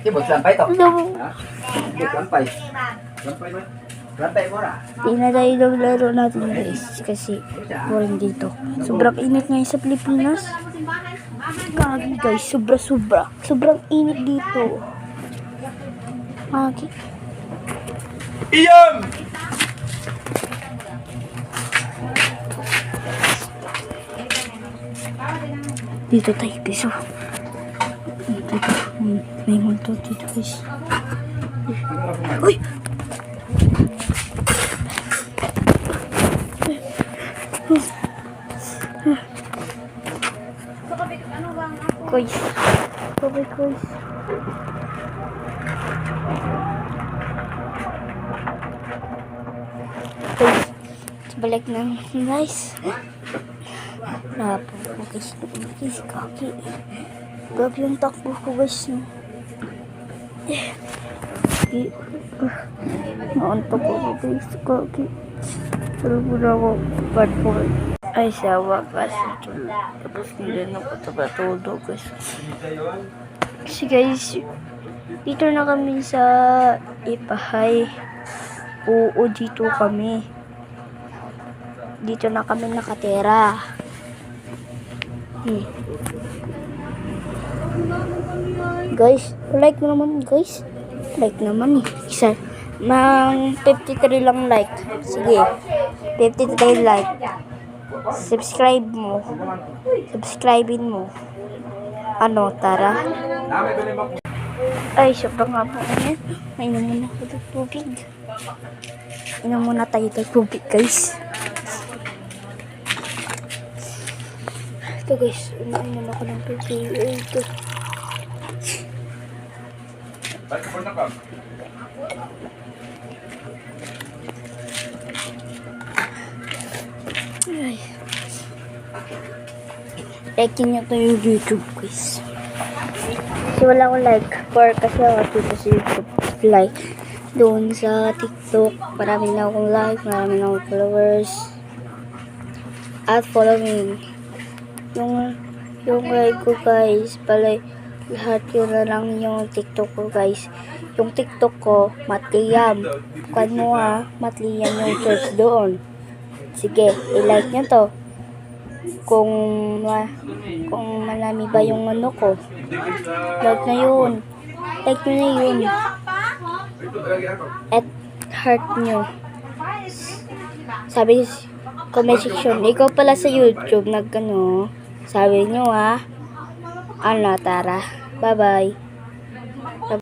Sibot lampay to. Hello. Ha? Sibot lampay. Lampay mo. Lampay mo na. Di na tayo naglaro natin guys. Kasi boring dito. Sobrang init ngayon sa Pilipinas. Kagi guys. Sobra. Sobrang init dito. Kagi. Iyam! Dito tayo piso. Dito. May multo dito guys. Uy! Guys. Guys. Guys. Balik na guys. Napo guys. Guys, kaki. Grabe yung takbo ko guys. Naantok ako guys. Kaki. Pero muna ako. Bad boy. Ay, sa wakas. Tapos hindi na ako tapatulo guys. Kasi guys, dito na kami sa Ipahay. Oo, dito kami. Dito na kami nakatira. Guys, like naman guys. Like naman eh. Isa. Mang 53 lang like. Sige. 53 like. Subscribe mo. Subscribein mo. Ano, tara. Ay, sobrang nga po. Inom muna ako ng tubig. Inom muna tayo ng tubig, guys. Ito, guys. Inom ako ng tubig. Ito. Ay. Like nyo to yung YouTube, guys. Kasi wala akong like kasi ako dito sa YouTube. Like doon sa TikTok, marami na akong like, marami na akong followers. At following. Yung like ko, guys, pala lahat yun na lang yung TikTok ko, guys. Yung TikTok ko, Matliyam. Kuan mo Matliyam yung search doon. Sige, i-like nyo to. Kung malami ba yung ano ko. Like na yun. Like nyo na yun. At heart nyo. Sabi comment section. Ikaw pala sa YouTube nagkano. Sabi nyo ano, tara. Bye bye.